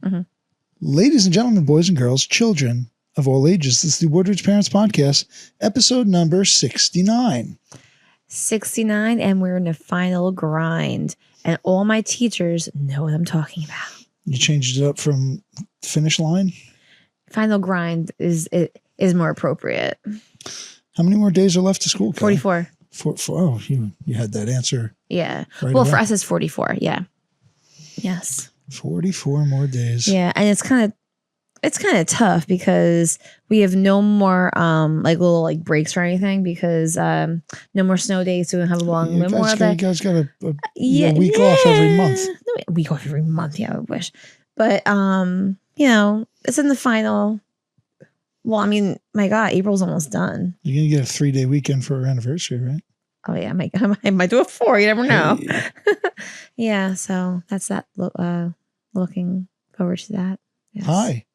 Mm-hmm. Ladies and gentlemen, boys and girls, children of all ages, this is the Woodridge Parents Podcast, episode number 69. 69, and we're in the final grind. And all my teachers know what I'm talking about. You changed it up from finish line? Final grind is more appropriate. How many more days are left to school, Kelly? 44. Oh, you had that answer. Yeah. Right well, away. for us, it's 44. Yeah. Yes. 44 more days. Yeah, and it's kind of tough because we have no more like little like breaks or anything because no more snow days, so we don't have a long Memorial Day. You guys got a week off every month. No, a week off every month. Yeah, I wish. But it's in the final. Well, I mean, my God, April's almost done. You're gonna get a 3-day weekend for our anniversary, right? Oh yeah, I might do a 4. You never know. Hey. Yeah, so that's that. Looking forward to that. Yes. Hi,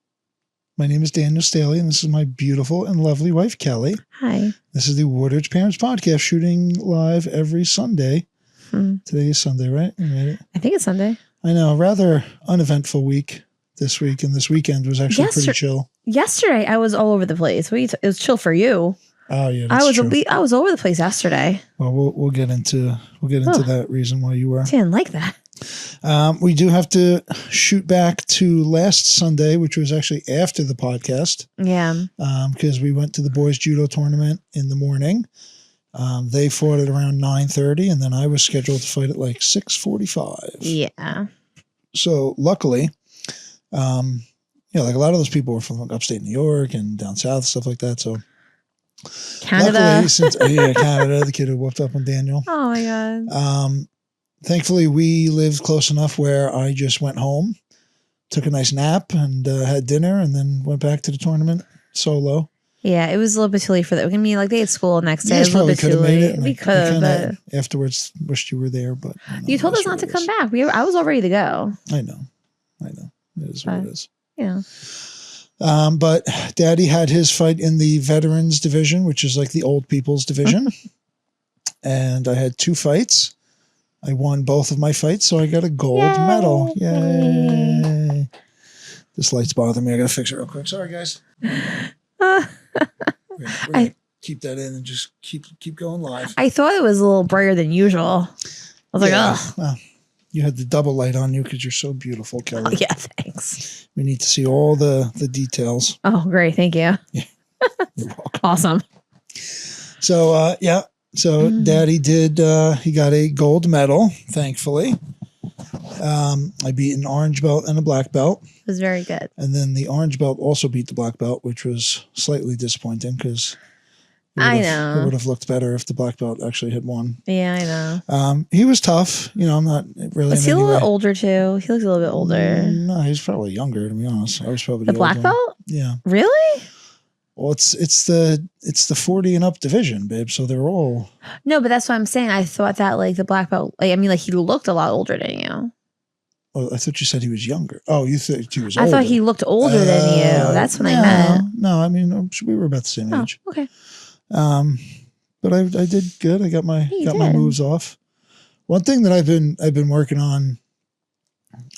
my name is Daniel Staley, and this is my beautiful and lovely wife, Kelly. Hi. This is the Woodridge Parents Podcast, shooting live every Sunday. Today is Sunday, right? You made it. I think it's Sunday. I know, rather uneventful week this week, and this weekend was actually pretty chill. Yesterday, I was all over the place. It was chill for you. Oh yeah, that's true. I was all over the place yesterday. Well, we'll get into that reason why you were. I didn't like that. We do have to shoot back to last Sunday, which was actually after the podcast. Yeah. Because we went to the boys judo tournament in the morning. They fought at around 9:30, and then I was scheduled to fight at like 6:45. Yeah. So luckily, like a lot of those people were from upstate New York and down south, stuff like that. So Canada. Luckily, Canada, the kid who whooped up on Daniel. Oh my God. Thankfully, we lived close enough where I just went home, took a nice nap, and had dinner, and then went back to the tournament solo. Yeah, it was a little bit too late for that. I mean, like they had school the next day. You guys it was a little bit probably too could have made late. it. We could have, but afterwards wished you were there. But you told us not to come back. I was all ready to go. I know. It is what it is. Yeah. But Daddy had his fight in the veterans division, which is like the old people's division. And I had 2 fights. I won both of my fights, so I got a gold medal. Yay. This light's bothering me. I got to fix it real quick. Sorry, guys. We're gonna keep that in and just keep going live. I thought it was a little brighter than usual. I was like, oh. Well, you had the double light on you because you're so beautiful, Kelly. Oh, yeah, thanks. We need to see all the details. Oh, great. Thank you. Yeah. You're welcome. Awesome. So, So Daddy did, he got a gold medal, thankfully. I beat an orange belt and a black belt. It was very good. And then the orange belt also beat the black belt, which was slightly disappointing because it would have looked better if the black belt actually had won. Yeah, I know. He was tough. I'm not really. Was he a little bit older too? He looks a little bit older. No, he's probably younger, to be honest. I was probably the black belt? Yeah. Really? Well, it's the 40 and up division, babe. So they're all. No, but that's what I'm saying. I thought that like the black belt. He looked a lot older than you. Oh, I thought you said he was younger. Oh, you thought he was older. I thought he looked older than you. That's what I meant. No, I mean we were about the same age. Okay. But I did good. I got my moves off. One thing that I've been working on.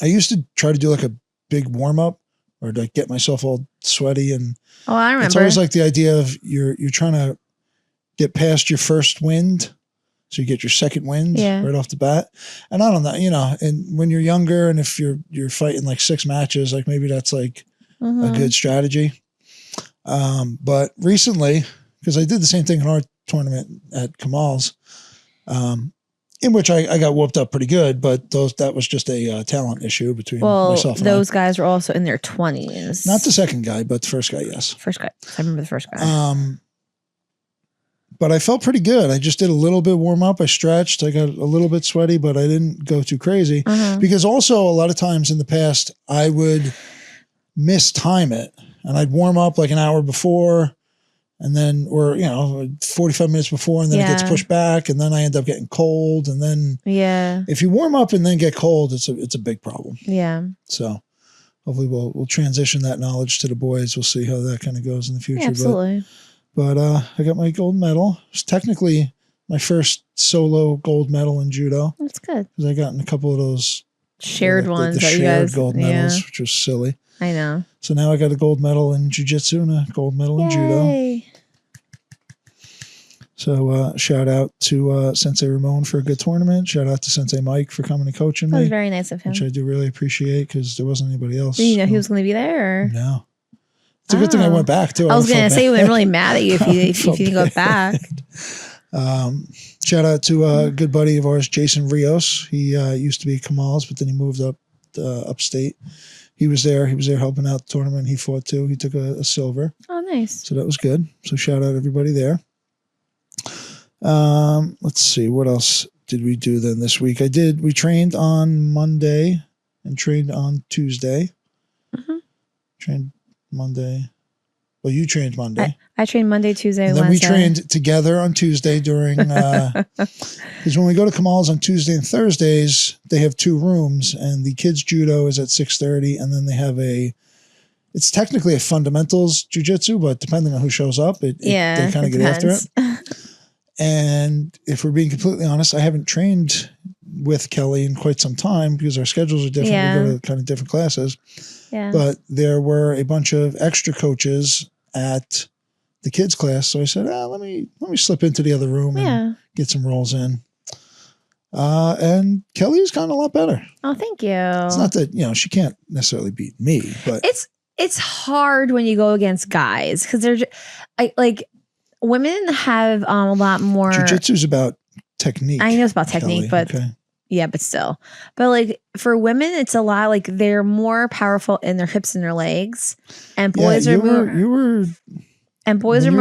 I used to try to do like a big warm up or like get myself all sweaty and. Oh, I remember. It's always like the idea of you're trying to get past your first wind. So you get your second wind right off the bat. And I don't know, and when you're younger and if you're fighting like 6 matches, like maybe that's like a good strategy. But recently, because I did the same thing in our tournament at Kamal's, in which I got whooped up pretty good, but that was just a talent issue between myself and those guys were also in their 20s. Not the second guy, but the first guy, yes. First guy. I remember the first guy. But I felt pretty good. I just did a little bit warm up. I stretched. I got a little bit sweaty, but I didn't go too crazy. Because also a lot of times in the past, I would mistime it. And I'd warm up like an hour before and then, 45 minutes before, and then it gets pushed back. And then I end up getting cold. And then if you warm up and then get cold, it's a big problem. Yeah. So hopefully we'll transition that knowledge to the boys. We'll see how that kind of goes in the future. Yeah, absolutely. But I got my gold medal. It was technically my first solo gold medal in judo. That's good. Because I got in a couple of those shared ones the that you shared guys gold medals, which was silly. I know. So now I got a gold medal in jiu-jitsu and a gold medal in judo. So shout out to Sensei Ramon for a good tournament. Shout out to Sensei Mike for coming and coaching me. That was very nice of him. Which I do really appreciate because there wasn't anybody else. Did you know he was going to be there? Or? No. It's a good thing I went back too. I was going to say, we've been really mad at you if you didn't go back. Shout out to a good buddy of ours, Jason Rios. He used to be Kamal's, but then he moved up upstate. He was there. He was there helping out the tournament. He fought too. He took a silver. Oh, nice. So that was good. So shout out everybody there. Let's see. What else did we do then this week? We trained on Monday and trained on Tuesday. Trained Monday. Well, you trained Monday. I trained Monday, Tuesday, and then Wednesday. we trained together on Tuesday during, because when we go to Kamal's on Tuesday and Thursdays, they have 2 rooms and the kids judo is at 6:30. And then they have it's technically a fundamentals jiu-jitsu, but depending on who shows up, they kind of get after it. And if we're being completely honest, I haven't trained with Kelly in quite some time because our schedules are different. We go to kind of different classes. Yeah. But there were a bunch of extra coaches at the kids class. So I said, let me slip into the other room and get some rolls in. And Kelly's gotten a lot better. Oh, thank you. It's not that, she can't necessarily beat me, but it's hard when you go against guys because they're like women have a lot more. Jiu-jitsu's about technique. I know it's about technique, Kelly. but okay. Yeah, but still. But like for women, it's a lot like they're more powerful in their hips and their legs. And boys are more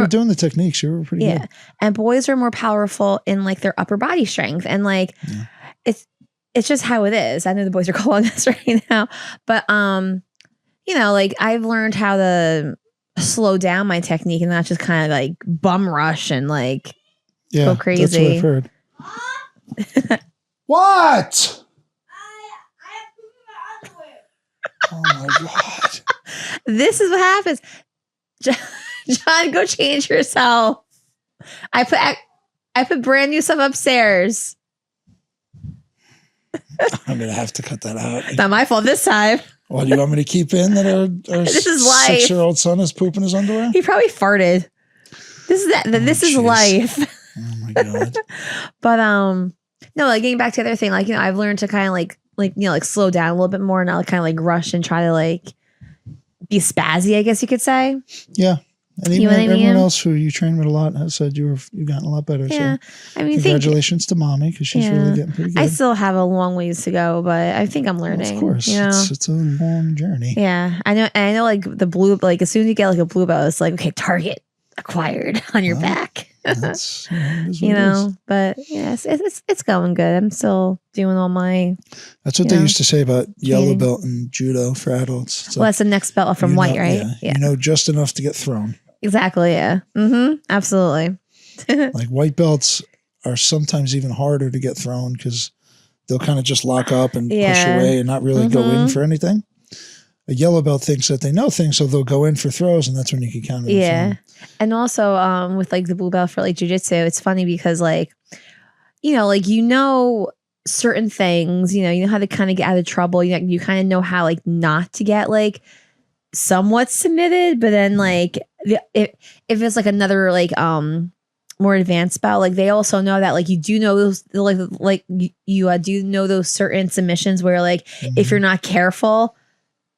doing the techniques, you were pretty good. And boys are more powerful in like their upper body strength. And like it's just how it is. I know the boys are calling us right now. But like I've learned how to slow down my technique and not just kind of like bum rush and like go crazy. That's what I've heard. What? I have poop in my underwear. Oh my God. This is what happens. John, go change yourself. I put brand new stuff upstairs. I'm going to have to cut that out. Not my fault this time. Well, do you want me to keep in that our this is life. 6-year-old son is pooping his underwear? He probably farted. This is life. Oh my God. But no, like getting back to the other thing, like I've learned to kind of like slow down a little bit more, and not kind of like rush and try to like be spazzy, I guess you could say. Yeah. And even everyone else who you train with a lot has said you've gotten a lot better. Yeah. So congratulations to mommy because she's really getting pretty good. I still have a long ways to go, but I think I'm learning. Well, of course. It's a long journey. Yeah. I know. And I know like the blue, like as soon as you get like a blue belt, it's like, okay, target acquired on your back. That's, but yes, it's going good. I'm still doing all my. That's what they used to say about yellow belt and judo for adults. Well, that's the next belt from white, right? Yeah. You know just enough to get thrown. Exactly. Yeah. Absolutely. Like white belts are sometimes even harder to get thrown because they'll kind of just lock up and push away and not really go in for anything. A yellow belt thinks that they know things, so they'll go in for throws, and that's when you can count it. Yeah. And also with like the blue belt for like jiu-jitsu, it's funny because like, certain things, you know how to kind of get out of trouble. You kind of know how like not to get like somewhat submitted, but then like if it's like another like more advanced bout, like they also know that like you do know those like you do know those certain submissions where like if you're not careful,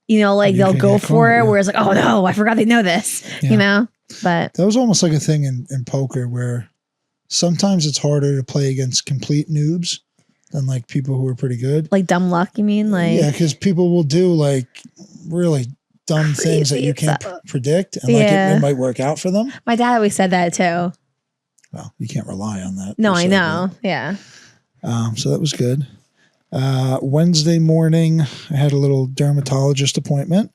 they'll go for it. Where it's like, oh no, I forgot they know this. But that was almost like a thing in poker where sometimes it's harder to play against complete noobs than like people who are pretty good. Like dumb luck, you mean? Like because people will do like really dumb things that you can't predict, and like it might work out for them. My dad always said that too. Well, you can't rely on that. No, I know. Yeah. So that was good. Wednesday morning, I had a little dermatologist appointment.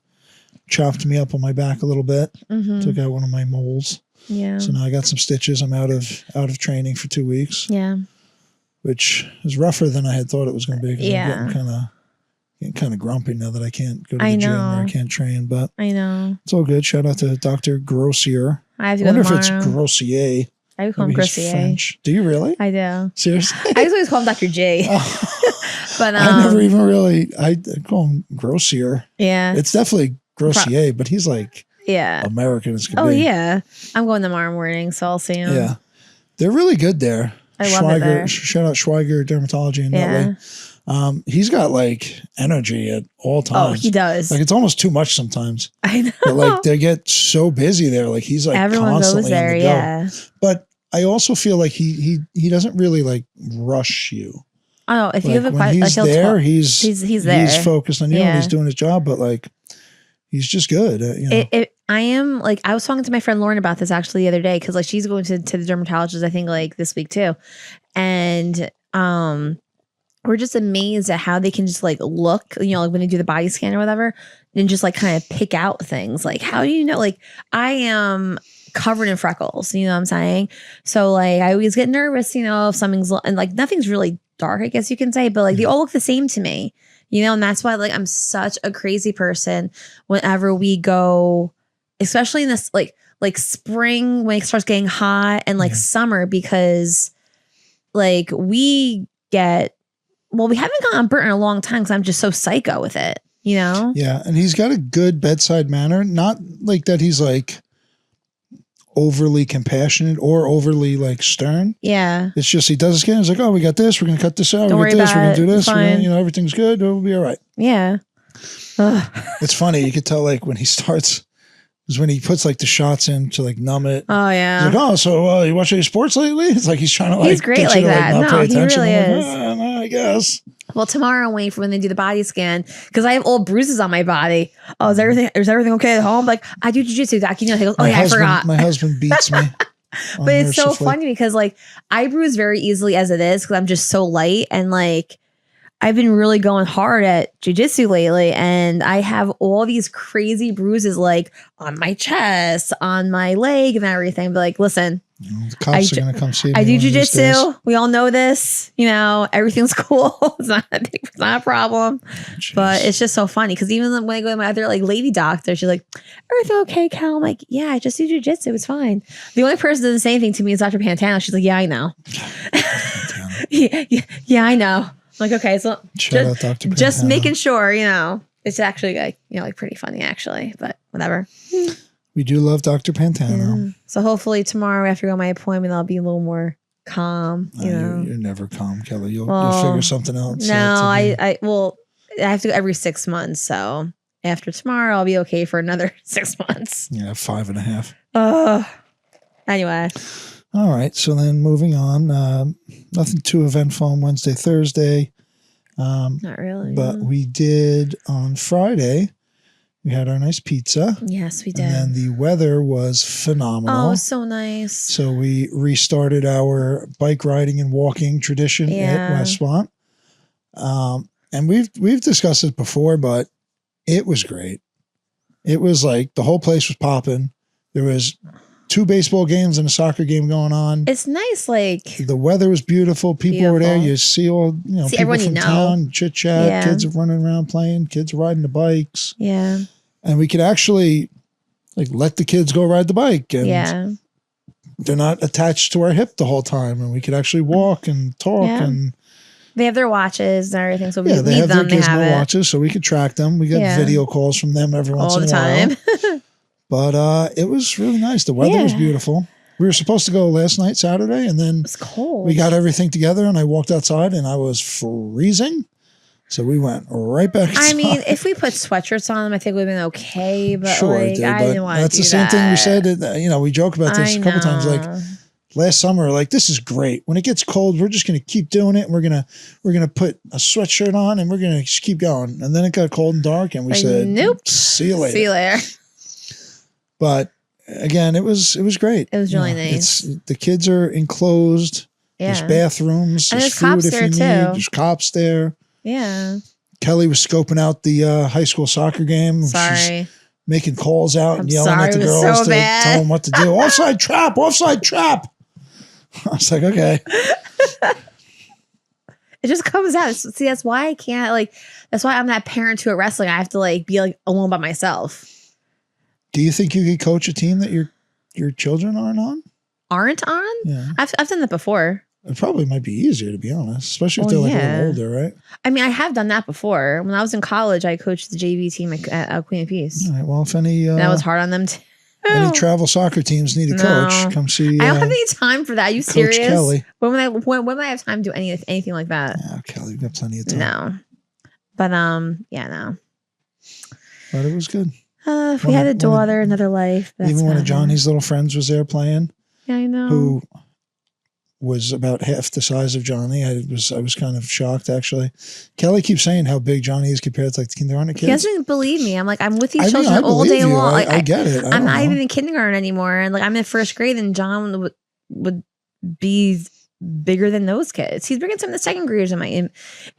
Chopped me up on my back a little bit. Took out one of my moles. Yeah. So now I got some stitches. I'm out of training for 2 weeks. Yeah. Which is rougher than I had thought it was going to be. Yeah. I'm getting kind of grumpy now that I can't go to the gym or I can't train. But I know it's all good. Shout out to Dr. Grossier. I have to wonder go if it's Grossier. I would call him Grossier. French. Do you really? I do. Seriously? I always call him Dr. J. But I never even really. I call him Grossier. Yeah, it's definitely Grossier, but he's like American as can be. Oh yeah, I'm going tomorrow morning, so I'll see him. Yeah, they're really good there. I love it there. Shout out Schweiger Dermatology in Nutley. He's got like energy at all times. Oh, he does. Like it's almost too much sometimes. I know. But like they get so busy there. Like he's like everyone constantly goes there. on the go. Yeah. But I also feel like he doesn't really like rush you. Oh, if like, you have a question, he's there. He's there. He's focused on you and he's doing his job. But like he's just good. You know? I am like I was talking to my friend Lauren about this actually the other day because like she's going to the dermatologist I think like this week too, and we're just amazed at how they can just like look, you know, like when they do the body scan or whatever, and just like kind of pick out things. Like, how do you know? Like, I am covered in freckles, you know what I'm saying? So like, I always get nervous, you know, if something's and like nothing's really dark, I guess you can say, but like they all look the same to me, you know, and that's why like I'm such a crazy person whenever we go, especially in this like spring when it starts getting hot and like summer, because like we haven't gone burnt in a long time because I'm just so psycho with it, you know? Yeah. And he's got a good bedside manner. Not like that he's like overly compassionate or overly like stern. Yeah. It's just he does his scan. He's like, oh, we got this. We're going to cut this out. Don't we worry got this. about We're going to do it. this. Fine. You know, everything's good. We'll be all right. Yeah. It's funny. You could tell like when he starts, is when he puts like the shots in to like numb it. Oh yeah. He's like, oh, so you watch any sports lately? It's like he's trying to like. He's great like that. Like, not No, pay he attention. really is. Like, no, I guess. Well, tomorrow I'm waiting for when they do the body scan because I have old bruises on my body. Oh, is everything okay at home? Like I do jiu-jitsu, Doc. You know, he goes, I forgot. My husband beats me. But it's so funny because like I bruise very easily as it is because I'm just so light, and like I've been really going hard at jiu-jitsu lately, and I have all these crazy bruises like on my chest, on my leg and everything. But like, listen, the cops are going to come see me. I do jiu-jitsu. We all know this, you know, everything's cool. It's not a problem, but it's just so funny. Cause even when I go to my other like lady doctor, she's like, everything okay, Cal? I'm like, yeah, I just do jiu-jitsu. It's fine. The only person that doesn't say anything to me is Dr. Pantano. She's like, yeah, I know. yeah, I know. I'm like, okay, so shout out Dr. Pantano. Just making sure, you know, it's actually like, you know, like pretty funny actually, but whatever. We do love Dr. Pantano. Yeah. So hopefully tomorrow after I go to my appointment, I'll be a little more calm. You know, you're never calm, Kelly. You'll figure something out. No, I have to go every 6 months. So after tomorrow, I'll be okay for another 6 months. Yeah, 5.5. Anyway. All right. So then moving on, nothing too eventful on Wednesday, Thursday. Not really. But we did on Friday. We had our nice pizza. Yes, we did. And then the weather was phenomenal. Oh, so nice. So we restarted our bike riding and walking tradition at Westmont. And we've discussed it before, but it was great. It was like the whole place was popping. There was 2 baseball games and a soccer game going on. It's nice, like the weather was beautiful. People were there. You see all people from town, chit chat. Yeah. Kids are running around playing. Kids are riding the bikes. Yeah. And we could actually like let the kids go ride the bike, and they're not attached to our hip the whole time, and we could actually walk and talk and. They have their watches and everything, so we they leave have them. Their gizmo watches, so we could track them. We got video calls from them every once in a while. All the time. But it was really nice. The weather was beautiful. We were supposed to go last night, Saturday, and then it was cold. We got everything together, and I walked outside, and I was freezing. So we went right back inside. I mean, if we put sweatshirts on them, I think it would have been okay. But sure, like, I didn't want to do that. That's the same thing we said. You know, we joke about this a couple times. Like last summer, like this is great. When it gets cold, we're just going to keep doing it. And we're gonna put a sweatshirt on, and we're gonna just keep going. And then it got cold and dark, and we said, "Nope, see you later." See you later. But again, it was great. It was really nice. The kids are enclosed. Yeah. There's bathrooms. And there's food if you need. There's cops there. Yeah. Kelly was scoping out the high school soccer game. Sorry. She's making calls out and yelling at the girls to tell them what to do. Offside trap, offside trap. I was like, okay. It just comes out. See, that's why I can't that's why I'm that parent to a wrestling. I have to be alone by myself. Do you think you could coach a team that your children aren't on? Aren't on? Yeah. I've done that before. It probably might be easier, to be honest, especially if they're like a little older, right? I mean, I have done that before. When I was in college, I coached the JV team at Queen of Peace. All right. Well, if any that was hard on them too. Any travel soccer teams need a coach, come see. I don't have any time for that. Are you Coach serious? Kelly. When would I have time to do anything like that? Yeah, Kelly, we've got plenty of time. No, but yeah, no. But it was good. If we had a daughter, another life. Even one of Johnny's little friends was there playing. Yeah, I know. Who was about half the size of Johnny. I was kind of shocked, actually. Kelly keeps saying how big Johnny is compared to like the kindergarten kids. He doesn't believe me. I'm like, I'm with these children all day long. Like, I get it. I'm not even in kindergarten anymore, and like I'm in first grade, and John would be bigger than those kids. He's bigger than some of the second graders in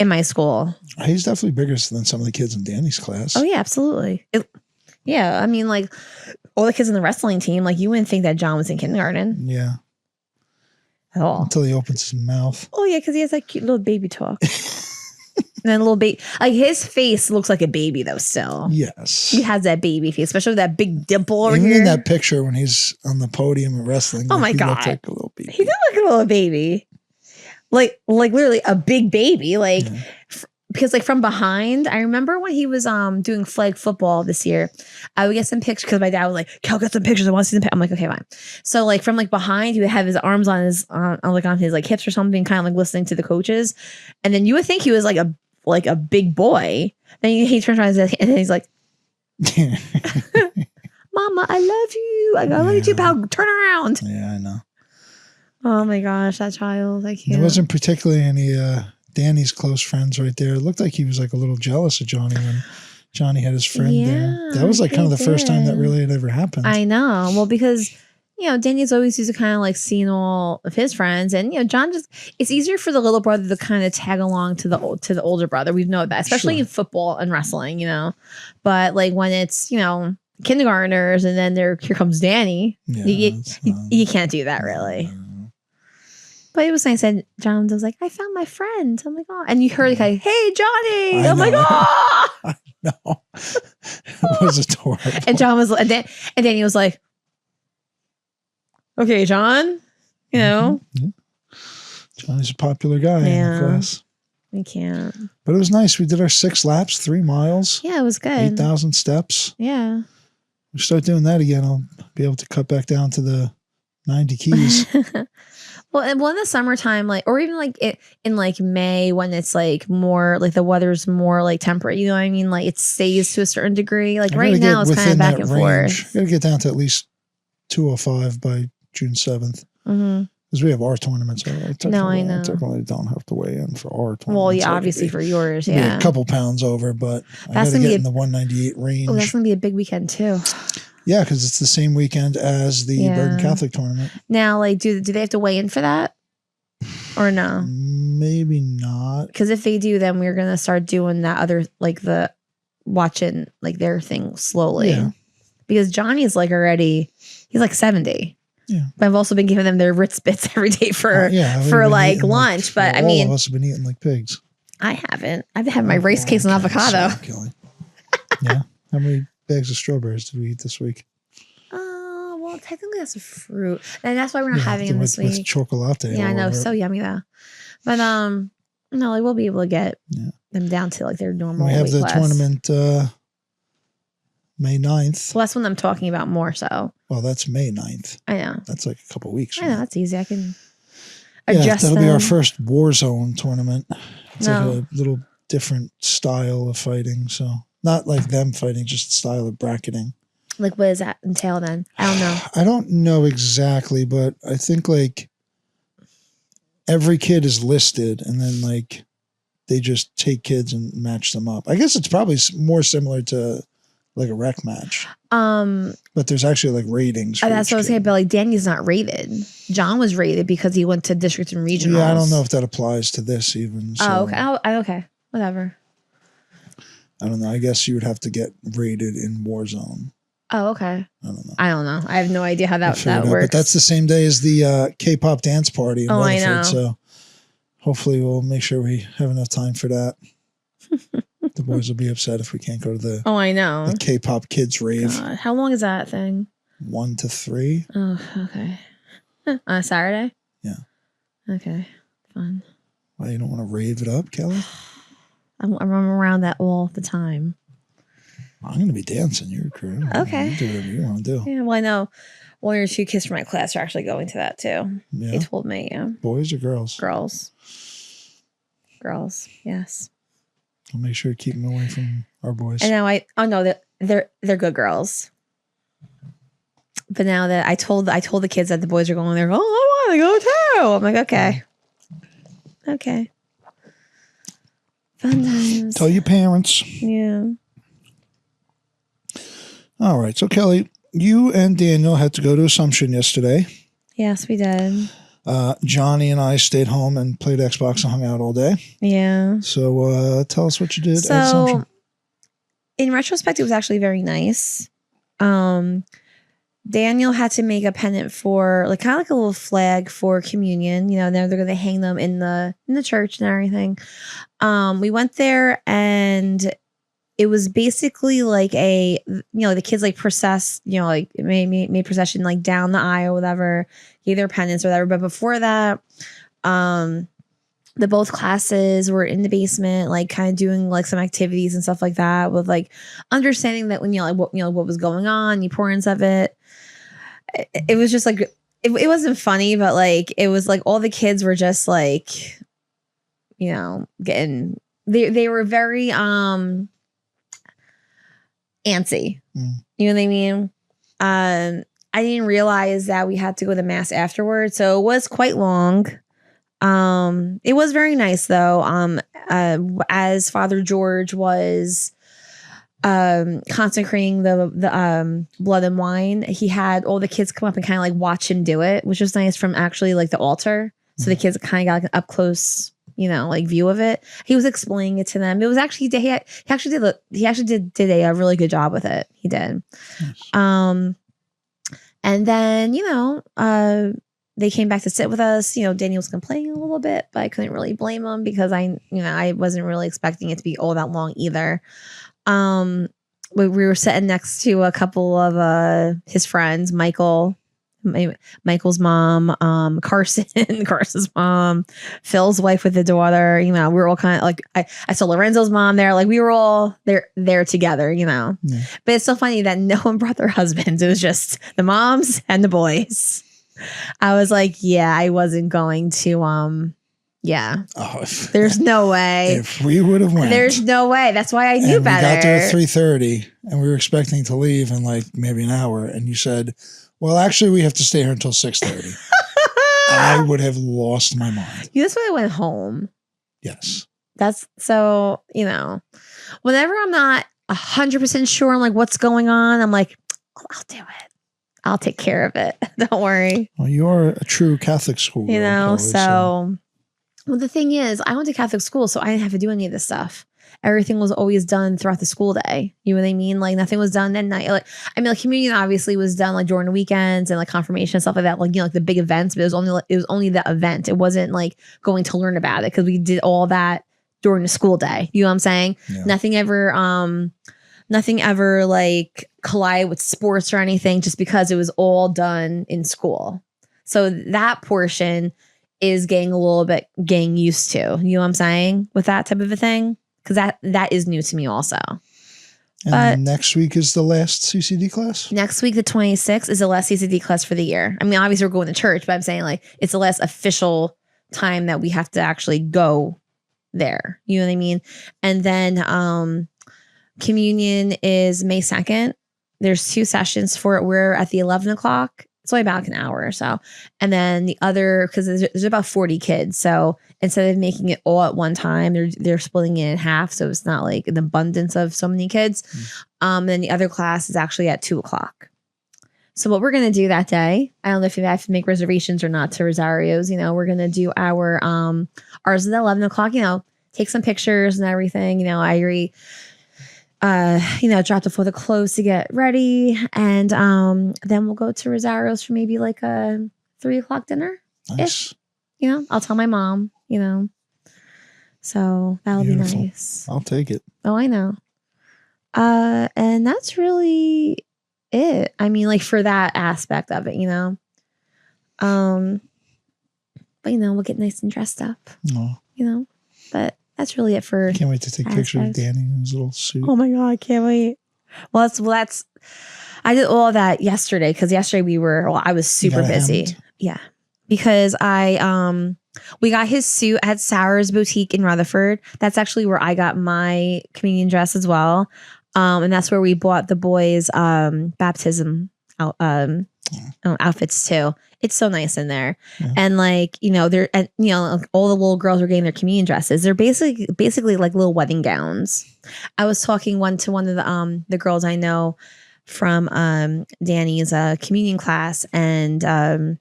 my school. He's definitely bigger than some of the kids in Danny's class. Oh yeah, absolutely. Yeah, I mean, like all the kids in the wrestling team, like you wouldn't think that John was in kindergarten. Yeah. At all. Until he opens his mouth. Oh yeah, because he has that cute little baby talk. And then a little baby, like his face looks like a baby though. Still, yes, he has that baby face, especially with that big dimple over here. Even in that picture when he's on the podium of wrestling, oh my god, looked like a little baby. He did look like a little baby, like literally a big baby, like. Yeah. Because like from behind, I remember when he was doing flag football this year, I would get some pictures because my dad was like, "Cal, get some pictures. I want to see them." I'm like, "Okay, fine." So like from like behind, he would have his arms on his on his like hips or something, kind of like listening to the coaches, and then you would think he was like a big boy. Then he turns around and then he's like, "Mama, I love you. I love you too, pal. Turn around." Yeah, I know. Oh my gosh, that child! I can't. There wasn't particularly any. Danny's close friends right there. It looked like he was like a little jealous of Johnny when Johnny had his friend there. That was like kind of the first time that really had ever happened. I know. Well, because, Danny's always used to kind of like seeing all of his friends. And, John it's easier for the little brother to kind of tag along to the older brother. We've known that, especially in football and wrestling, But like when it's, kindergartners and then here comes Danny, you can't do that really. But it was nice. And John was like, "I found my friend." I'm like, "Oh," and you heard like, "Hey, Johnny!" I'm like, "Oh!" I know. It was adorable. And John was, and Danny was like, "Okay, John, Mm-hmm. Johnny's a popular guy in the class. We can't. But it was nice. We did our 6 laps, 3 miles. Yeah, it was good. 8,000 steps. Yeah. We start doing that again. I'll be able to cut back down to the 90 keys. Well, in the summertime, like, or even like in like May when it's like more like the weather's more like temperate, you know what I mean? Like it stays to a certain degree. Like right now it's kind of back and forth. Got to get down to at least 205 by June 7th. Because we have our tournaments. No, I know. I technically don't have to weigh in for our tournaments. Well, yeah, obviously for yours, yeah. A couple pounds over, but I got to get in the 198 range. Oh, that's going to be a big weekend too. Yeah, because it's the same weekend as the Bergen Catholic tournament. Now, like, do they have to weigh in for that? Or no? Maybe not. Because if they do, then we're going to start doing that other, like watching like their thing slowly. Yeah. Because Johnny's like he's like 70. Yeah. But I've also been giving them their Ritz bits every day for like lunch. But I mean, all of us have been eating like pigs. I haven't. I've had my rice cakes and avocado. Yeah. How many bags of strawberries did we eat this week? Well, technically that's a fruit, and that's why we're not having them this week. With chocolate. Yeah, I know, so yummy though. But no, like we'll be able to get them down to like their normal. We have the tournament May 9th. Well, that's when I'm talking about more so. Well, that's May 9th. I know. That's like a couple weeks. I know, that's easy. I can adjust. That'll be our first war zone tournament. It's like a little different style of fighting, so. Not like them fighting, just style of bracketing. Like, what does that entail then? I don't know. I don't know exactly, but I think like every kid is listed and then like they just take kids and match them up. I guess it's probably more similar to like a rec match. But there's actually like ratings. That's what I was saying, but like Danny's not rated. John was rated because he went to district and regionals. Yeah, I don't know if that applies to this even. So. Oh, okay. Okay. Whatever. I don't know. I guess you would have to get rated in Warzone. Oh, okay. I don't know. I have no idea how that works. But that's the same day as the K-pop dance party in Rutherford. I know. So hopefully we'll make sure we have enough time for that. The boys will be upset if we can't go to the I know. The K-pop kids rave. God. How long is that thing? 1 to 3. Oh, okay. On a Saturday? Yeah. Okay. fun. Why, you don't want to rave it up, Kelly? I'm around that all the time. I'm going to be dancing. You're crew. Okay. You do whatever you want to do. Yeah, well, I know 1 or 2 kids from my class are actually going to that too. Yeah. They told me, yeah. Boys or girls? Girls, yes. I'll make sure to keep them away from our boys. And now that they're good girls. But now that I told the kids that the boys are going there, oh, I want to go too. I'm like, okay. Fun times. Tell your parents. Yeah. All right. So, Kelly, you and Daniel had to go to Assumption yesterday. Yes, we did. Johnny and I stayed home and played Xbox and hung out all day. Yeah. So, tell us what you did at Assumption. In retrospect, it was actually very nice. Daniel had to make a pennant for kind of like a little flag for communion. You know, they're going to hang them in the church and everything. We went there and it was basically like the kids process, made procession down the aisle or whatever, gave their pennants or whatever. But before that, the both classes were in the basement, kind of doing some activities and stuff like that with understanding that when what was going on, the importance of it. It was just it wasn't funny, but it was all the kids were just getting they were very antsy. You know what I mean? I didn't realize that we had to go to mass afterwards, so it was quite long. It was very nice though. As Father George was consecrating the blood and wine, he had all the kids come up and kind of watch him do it, which was nice from actually the altar. So the kids kind of got an up close, view of it. He was explaining it to them. It was actually he actually did a really good job with it. He did. Nice. And then they came back to sit with us. Daniel was complaining a little bit, but I couldn't really blame him because I wasn't really expecting it to be all that long either. We were sitting next to a couple of his friends, Michael's mom, Carson's mom, Phil's wife with the daughter. We were all kind of I saw Lorenzo's mom there. We were all there together, Yeah. But it's so funny that no one brought their husbands. It was just the moms and the boys. I was I wasn't going to yeah. Oh, there's no way. If we would have went. There's no way. That's why I knew better. We got there at 3:30 and we were expecting to leave in maybe an hour. And you said, well, actually, we have to stay here until 6:30. I would have lost my mind. That's why I went home. Yes. That's so, whenever I'm not 100% sure on what's going on, I'm I'll do it. I'll take care of it. Don't worry. Well, you are a true Catholic school girl, Kelly, so. Well, the thing is, I went to Catholic school, so I didn't have to do any of this stuff. Everything was always done throughout the school day. You know what I mean? Nothing was done at night. Communion obviously was done during the weekends and confirmation and stuff like that. The big events, but it was only the event. It wasn't going to learn about it because we did all that during the school day. You know what I'm saying? Yeah. Nothing ever collided with sports or anything, just because it was all done in school. So that portion is getting used to, you know what I'm saying, with that type of a thing, because that is new to me also. And then next week is the last CCD class? Next week, the 26th, is the last CCD class for the year. I mean, obviously we're going to church, but I'm saying it's the last official time that we have to actually go there. You know what I mean? And then communion is May 2nd. There's 2 sessions for it. We're at the 11 o'clock. It's only about an hour or so. And then the other, because there's about 40 kids. So instead of making it all at one time, they're splitting it in half. So it's not an abundance of so many kids. And then the other class is actually at 2 o'clock. So what we're going to do that day, I don't know if you have to make reservations or not to Rosario's, we're going to do ours at 11 o'clock, take some pictures and everything. I agree. Dropped off all the clothes to get ready, and then we'll go to Rosario's for maybe a 3 o'clock dinner. Nice. I'll tell my mom. So that'll Beautiful. Be nice. I'll take it. Oh, I know. And that's really it. I mean, for that aspect of it, But But we'll get nice and dressed up. Oh. But that's really it for. Can't wait to take pictures of Danny in his little suit. Oh my God, I can't wait. Well, that's. I did all that yesterday because yesterday I was super busy. Yeah, because we got his suit at Sarah's Boutique in Rutherford. That's actually where I got my communion dress as well, and that's where we bought the boys' baptism outfits too. It's so nice in there. Yeah. And they're all the little girls are getting their communion dresses. They're basically like little wedding gowns. I was talking to one of the girls I know from Danny's communion class, and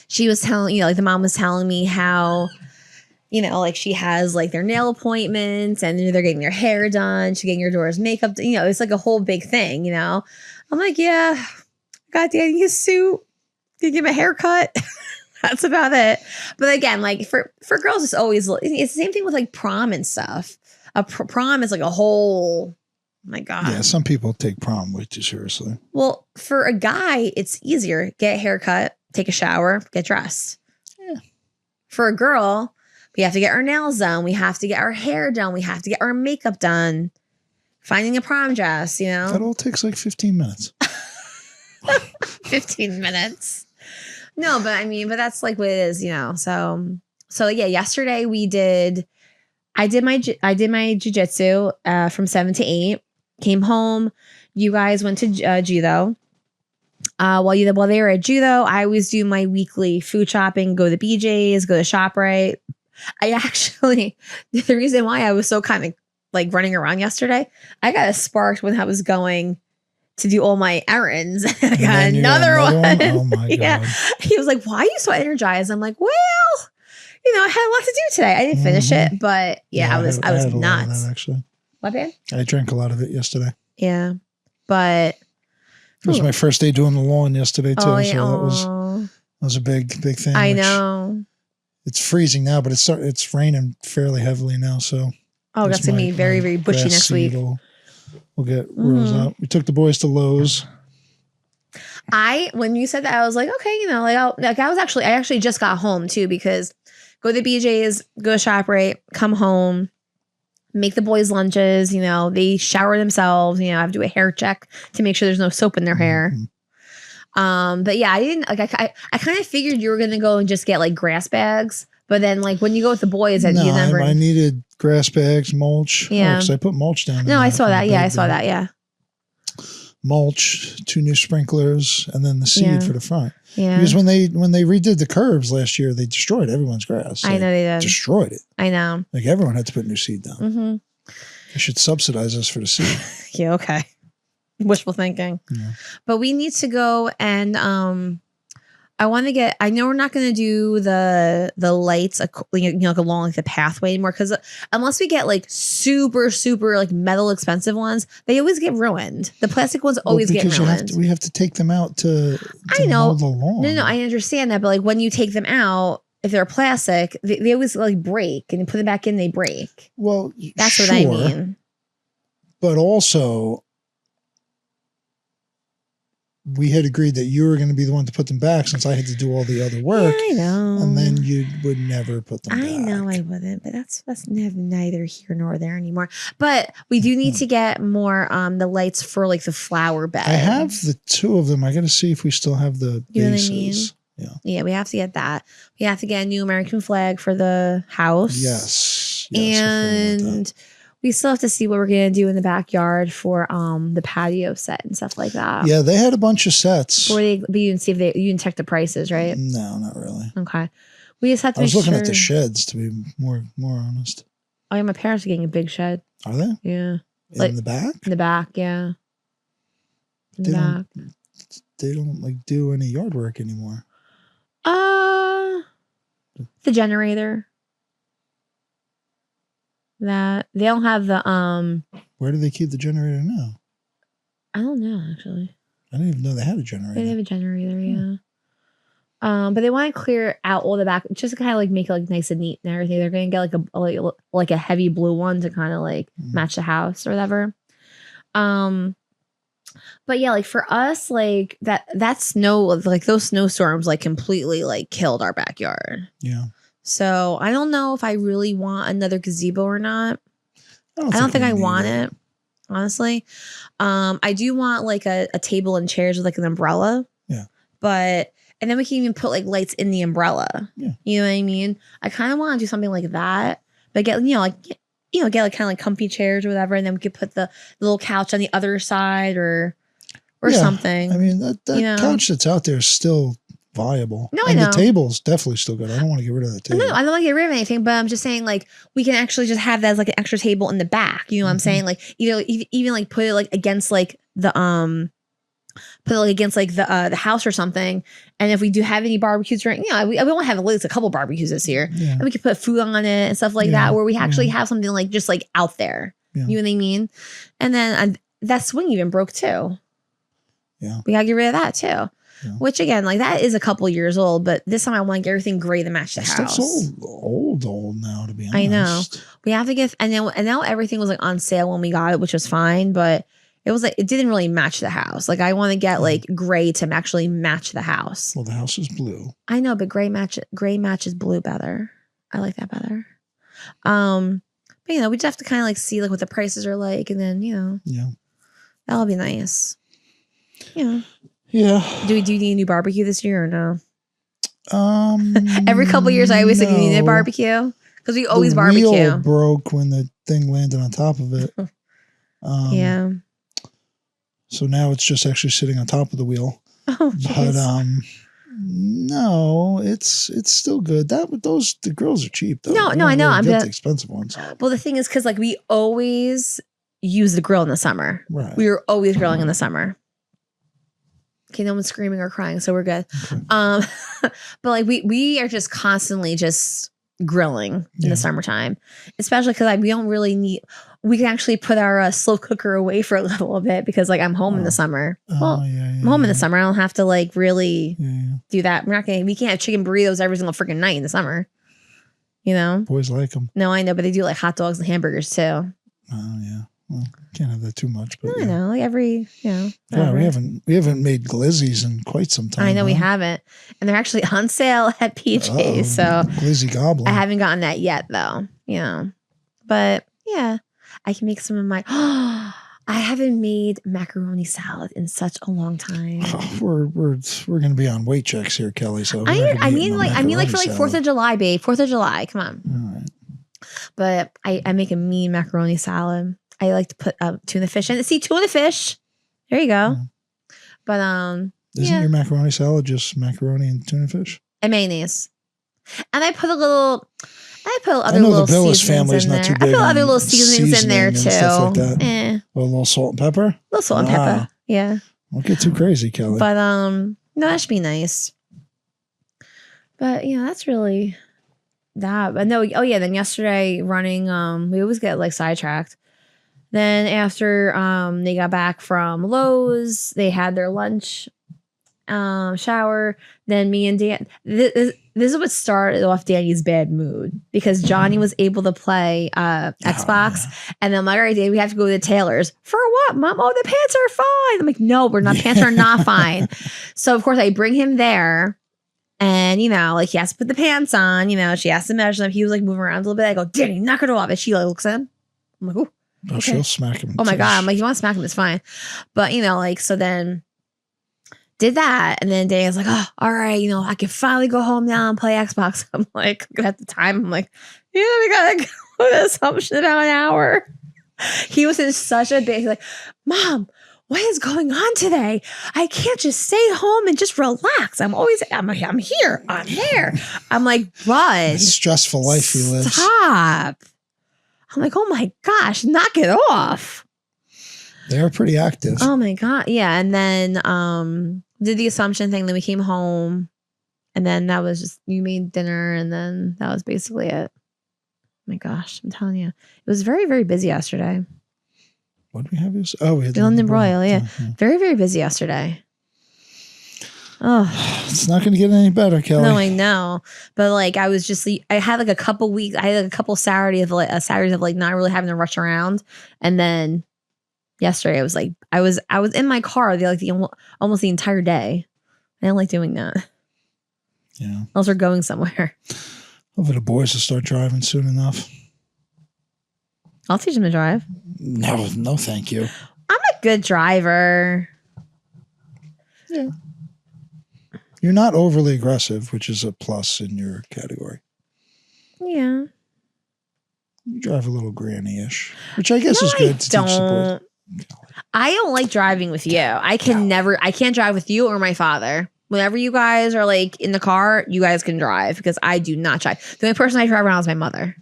she was telling the mom was telling me how she has their nail appointments and they're getting their hair done. She's getting your daughter's makeup. It's like a whole big thing. I'm like, yeah, I got Danny his suit. You give him a haircut. That's about it. But again, for girls, it's the same thing with prom and stuff. Prom is a whole, oh my God. Yeah, some people take prom way too seriously. Well, for a guy, it's easier. Get a haircut, take a shower, get dressed. Yeah. For a girl, we have to get our nails done. We have to get our hair done. We have to get our makeup done. Finding a prom dress, That all takes 15 minutes. 15 minutes. No, but that's what it is, So yeah, yesterday I did my jiu-jitsu from 7 to 8. Came home. You guys went to Judo. While they were at Judo, I always do my weekly food shopping, go to BJ's, go to ShopRite. I actually, the reason why I was so kind of running around yesterday, I got a spark when I was going to do all my errands. I got another one. Oh my God. He was like, why are you so energized? I'm like, well, I had a lot to do today. I didn't finish it, but I was nuts. That, actually. What, man? I drank a lot of it yesterday. Yeah. But it was my first day doing the lawn yesterday too. Yeah. So that was a big thing. I know. It's freezing now, but it's raining fairly heavily now. So that's gonna be very, very bushy next week. We'll get rose up. We took the boys to Lowe's. When you said that, I was like, okay, I actually just got home too, because go to BJ's, go to ShopRite, come home, make the boys lunches. They shower themselves. I have to do a hair check to make sure there's no soap in their hair. But yeah, I didn't I kind of figured you were gonna go and just get grass bags, but then when you go with the boys, I needed grass bags, mulch. Yeah, because I put mulch down. No, I saw that. Yeah, I saw that. Yeah. Mulch, 2 new sprinklers, and then the seed for the front. Yeah. Because when they redid the curbs last year, they destroyed everyone's grass. I know they did. Destroyed it. I know. Everyone had to put new seed down. Mm-hmm. They should subsidize us for the seed. Yeah. Okay. Wishful thinking. Yeah. But we need to go and I know we're not going to do the lights along the pathway anymore, because unless we get super metal expensive ones, they always get ruined. The plastic ones always get ruined. We have to take them out to mow the lawn. No, I understand that, but when you take them out, if they're plastic, they always break, and you put them back in, they break. Well, that's what I mean. But also, we had agreed that you were going to be the one to put them back, since I had to do all the other work. Yeah, I know. And then you would never put them back. I know I wouldn't, but that's neither here nor there anymore. But we do need to get more the lights for the flower bed. I have the 2 of them. I got to see if we still have the bases. Know what I mean? Yeah, we have to get that. We have to get a new American flag for the house. Yes. And we still have to see what we're going to do in the backyard for the patio set and stuff like that. Yeah, they had a bunch of sets. But you didn't see if you didn't check the prices, right? No, not really. Okay. We just have to I was looking at the sheds, to be more honest. Oh, yeah, my parents are getting a big shed. Are they? Yeah. In the back? In the back, yeah. In the back. They don't do any yard work anymore. The generator. That they don't have the Where do they keep the generator now? I don't know, actually. I didn't even know they had a generator. They have a generator, yeah. But they want to clear out all the back, just to kind of make it nice and neat and everything. They're going to get a heavy blue one to kind of match the house or whatever. But yeah, like for us, like that snow, like those snowstorms, like completely like killed our backyard. Yeah. So I don't know if I really want another gazebo or not. I don't think we I need want it, honestly. I do want like a table and chairs with like an umbrella. Yeah. And then we can even put like lights in the umbrella. Yeah. You know what I mean? I kind of want to do something like that, but get like kind of like comfy chairs or whatever, and then we could put the little couch on the other side or something. I mean, that couch that's out there is still viable. No, and I know. The table's definitely still good. I don't want to get rid of the table. No, I don't want to get rid of anything, but I'm just saying like we can actually just have that as like an extra table in the back. You know what I'm saying? Like even like put it like against like the the house or something. And if we do have any barbecues, we won't have at least a couple barbecues this year. Yeah. And we could put food on it and stuff like that, where we actually have something like just like out there. Yeah. You know what I mean? And then that swing even broke too. Yeah. We gotta get rid of that too. Yeah. Which again, like that is a couple years old, but this time I want to get everything gray to match the house. It's old now, to be honest. I know. We have to get, and now everything was like on sale when we got it, which was fine, but it was like it didn't really match the house. Like I want to get like gray to actually match the house. Well, the house is blue. I know, but gray matches blue better. I like that better. But we just have to kind of like see like what the prices are like, and then that'll be nice. Yeah. Do you need a new barbecue this year or no? Every couple years I always say, do you need a barbecue? Because we always barbecue. The wheel broke when the thing landed on top of it. Yeah. So now it's just actually sitting on top of the wheel. Oh, geez. But no, it's still good. The grills are cheap though. No, I know. I'm get the expensive ones. Well, the thing is, because like we always use the grill in the summer. Right. We were always grilling in the summer. Okay, no one's screaming or crying, so we're good. Okay. But like we are just constantly just grilling in the summertime, especially because we don't really need. We can actually put our slow cooker away for a little bit because like I'm home in the summer. I'm home in the summer. I don't have to like really do that. We can't have chicken burritos every single freaking night in the summer. You know, boys like them. No, I know, but they do like hot dogs and hamburgers too. Oh yeah. Well, can't have that too much. But I know, like every, Yeah, we haven't made glizzies in quite some time. I know we haven't, and they're actually on sale at PJ's. So glizzy goblin. I haven't gotten that yet, though. But yeah, I can make some of my. I haven't made macaroni salad in such a long time. We're gonna be on weight checks here, Kelly. So I mean like for like 4th of July, babe. 4th of July, come on. All right. But I make a mean macaroni salad. I like to put tuna fish in it. See, tuna fish. There you go. Yeah. But isn't your macaroni salad just macaroni and tuna fish? And mayonnaise. And I put other I know little the Billis seasonings family's in not there. too big. I put other little seasonings in there too. Stuff like that. A little salt and pepper. A little salt and pepper. Yeah. Don't get too crazy, Kelly. But no, that should be nice. But that's really that. But no, then yesterday running, we always get like sidetracked. Then after they got back from Lowe's, they had their lunch, shower. Then me and Dan, this is what started off Danny's bad mood because Johnny was able to play Xbox. And then I'm like, all right, Dan, we have to go to the tailor's. For what, Mom? Oh, the pants are fine. I'm like, no, pants are not fine. So of course I bring him there. And, like he has to put the pants on, she has to measure them. He was like moving around a little bit. I go, Danny, knock it off. And she like looks at him. I'm like, ooh. Oh, okay. She'll smack him. Oh my God. I'm like, you want to smack him? It's fine. But, so then did that. And then Danny's like, oh, all right, I can finally go home now and play Xbox. I'm like, at the time, I'm like, we got to go with assumption about an hour. He was in such a big, he's like, Mom, what is going on today? I can't just stay home and just relax. I'm here. I'm there. I'm like, bud. It's a stressful life he lives. Stop. I'm like, oh my gosh, knock it off. They're pretty active. Oh my God. Yeah. And then did the assumption thing. Then we came home. And then that was just, you made dinner. And then that was basically it. Oh my gosh. I'm telling you. It was very, very busy yesterday. What did we have? We had the London Broil. Yeah. Very, very busy yesterday. Oh, it's not going to get any better, Kelly. No, I know. But like, I had like a couple weeks, I had like a couple Saturdays of like not really having to rush around. And then yesterday I was like, I was in my car almost the entire day. I don't like doing that. Yeah. Unless we're going somewhere. Hopefully the boys will start driving soon enough. I'll teach them to drive. No, thank you. I'm a good driver. Yeah. You're not overly aggressive, which is a plus in your category. Yeah. You drive a little granny-ish, which I guess is good to teach the boys. I don't like driving with you. I can't drive with you or my father. Whenever you guys are like in the car, you guys can drive because I do not drive. The only person I drive around is my mother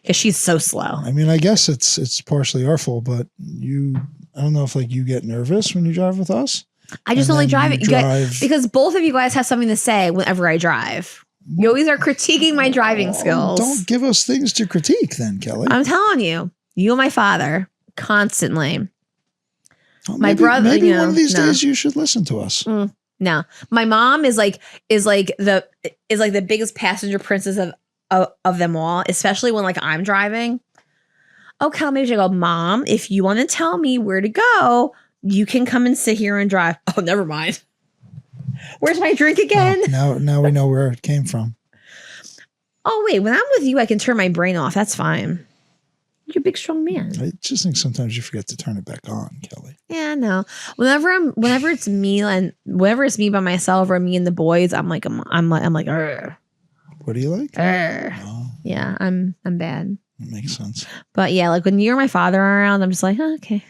because she's so slow. I mean, I guess it's partially our fault, but I don't know if like you get nervous when you drive with us. I just don't like driving because both of you guys have something to say whenever I drive. You always are critiquing my driving skills. Don't give us things to critique then, Kelly. I'm telling you, you and my father constantly. Well, my brother. Maybe one of these days you should listen to us. No, my mom is like the biggest passenger princess of them all, especially when like I'm driving. Okay, maybe I go, Mom, if you want to tell me where to go, you can come and sit here and drive. Oh, never mind. Where's my drink again? Oh, now we know where it came from. Oh wait, when I'm with you, I can turn my brain off. That's fine. You're a big, strong man. I just think sometimes you forget to turn it back on, Kelly. Yeah, no. Whenever it's me by myself or me and the boys, I'm like, Argh. What do you like? Oh. Yeah, I'm bad. That makes sense. But yeah, like when you or my father are around, I'm just like, oh, okay.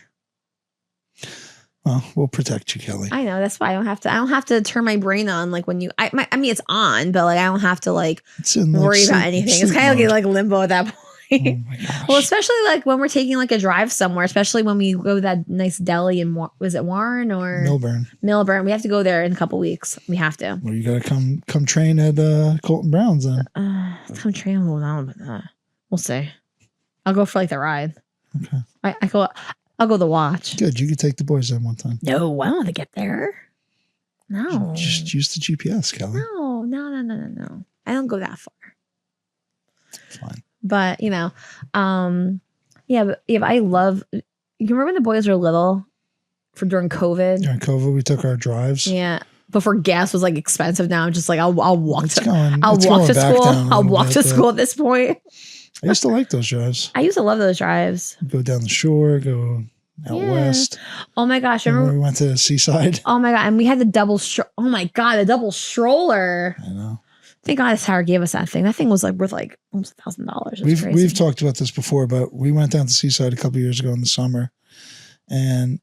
Well, we'll protect you, Kelly. I know, that's why I don't have to turn my brain on like when you. I mean, it's on, but like I don't have to like worry about anything. It's kind of like limbo at that point. Oh my gosh. Well, especially like when we're taking like a drive somewhere, especially when we go to that nice deli in was it Warren or Milburn? We have to go there in a couple weeks. We have to. Well, you got to come train at Colton Brown's then. Come train. Hold on, but we'll see. I'll go for like the ride. Okay. I'll go to watch. Good. You could take the boys then one time. No, I don't want to get there. No. Just use the GPS, Kelly. No. I don't go that far. Fine. But, but I love, you remember when the boys were little during COVID? During COVID, we took our drives. Yeah. Before gas was like expensive now. I'm just like, I'll walk to school. I'll walk to school at this point. I used to like those drives. I used to love those drives. Go down the shore, go out west. Oh my gosh. Remember we went to the seaside? Oh my God. And we had the double stroller. I know. Thank God Sarah gave us that thing. That thing was like worth like almost $1,000. We've talked about this before, but we went down to Seaside a couple of years ago in the summer, and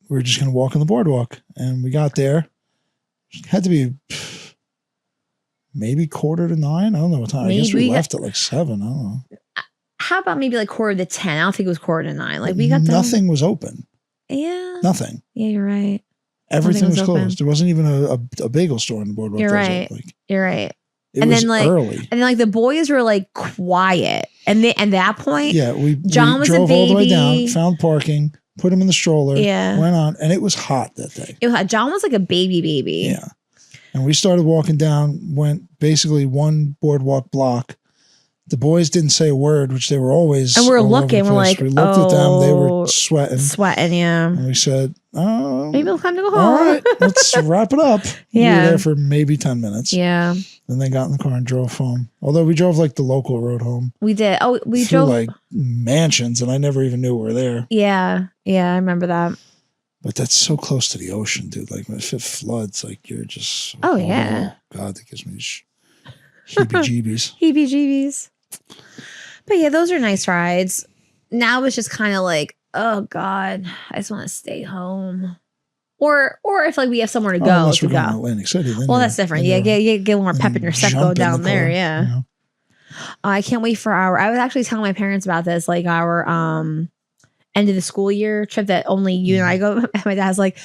we were just going to walk on the boardwalk. And we got there. It had to be maybe 8:45. I don't know what time. I guess we left at like 7. I don't know. How about maybe like 8:45? I don't think it was 8:45. Like we got nothing was open. Yeah. Nothing. Yeah, you're right. Everything was closed. There wasn't even a bagel store on the boardwalk. You're right. You're right. It was early. And then the boys were like quiet. And at that point, John was drove all the way down, found parking, put him in the stroller, went on, and it was hot that day. John was like a baby. Yeah. And we started walking down, went basically one boardwalk block. The boys didn't say a word, which they were always. And we're looking. We're like, we looked at them. They were sweating. Yeah. And we said, maybe it's time to go home. All right, let's wrap it up. Yeah. We were there for maybe 10 minutes. Yeah. Then they got in the car and drove home. Although we drove like the local road home. We did. Oh, we through drove like mansions, and I never even knew we were there. Yeah. Yeah, I remember that. But that's so close to the ocean, dude. Like if it floods, like you're just. Oh yeah. God, that gives me heebie-jeebies. Heebie-jeebies. But yeah, those are nice rides. Now it's just kind of like, oh God, I just want to stay home. Or if like we have somewhere to go. Unless we're going to Atlantic City. Well, that's different. Yeah, get more pep in your step go down there. Yeah. You know? I can't wait for I was actually telling my parents about this, like our end of the school year trip that only you and I go. My dad's like,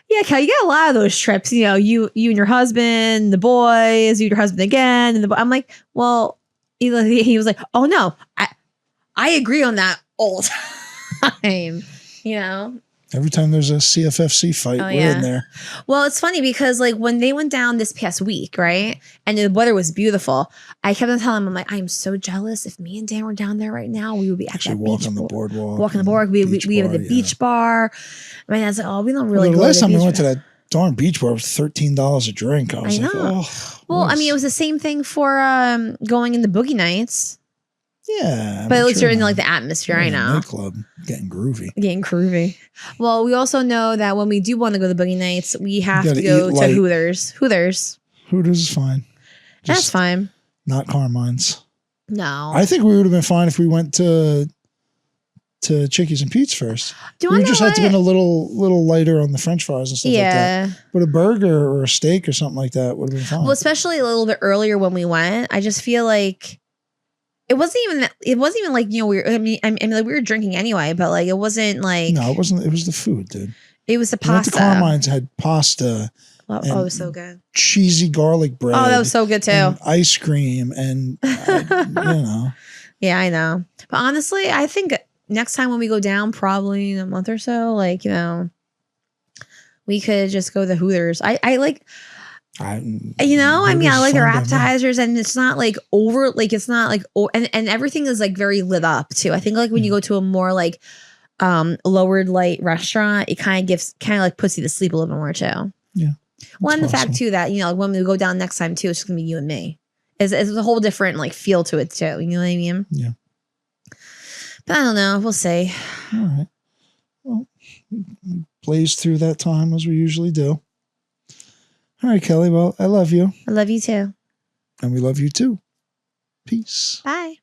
yeah, Kel, you get a lot of those trips. You know, you and your husband, the boys, you and your husband again. And I'm like, well, he was like, oh no, I agree on that all the time. You know, Every time there's a CFFC fight, we're in there. Well, it's funny because like when they went down this past week, right? And the weather was beautiful. I kept on telling them, I'm like, I'm so jealous. If me and Dan were down there right now, we would be actually walking on the boardwalk. Walking the boardwalk. We have the beach bar. My dad's like, oh, we don't really go to the last time beach we went bar. to that darn beach bar, it was $13 a drink. I was like, oh. Well, I mean, it was the same thing for going in the boogie nights. Yeah. But at least you're in like the atmosphere, I know. Nightclub, getting groovy. Getting groovy. Well, we also know that when we do want to go to the boogie nights, we have to go to Hooters. Hooters is fine. That's fine. Not Carmine's. No. I think we would have been fine if we went to Chickies and Pete's first. We just had to been a little lighter on the French fries and stuff like that. But a burger or a steak or something like that would have been fine. Well, especially a little bit earlier when we went. I just feel like it wasn't even like, you know, I mean like we were drinking anyway, but like it wasn't like. No, it wasn't. It was the food, dude. It was the pasta. We went to Carmine's, had pasta. Oh, it was so good. Cheesy garlic bread. Oh, that was so good too. And ice cream and you know. Yeah, I know. But honestly, I think next time when we go down, probably in a month or so, like, you know, we could just go to Hooters. I like. I like their appetizers, and it's not like and everything is like very lit up too. I think like when you go to a more like lowered light restaurant, it kind of like puts you to sleep a little bit more too. Yeah. Well, and the fact too that, you know, when we go down next time too, it's just gonna be you and me. It's a whole different like feel to it too. You know what I mean? Yeah. But I don't know. We'll see. All right. Well, we blaze through that time as we usually do. All right, Kelly. Well, I love you. I love you too. And we love you too. Peace. Bye.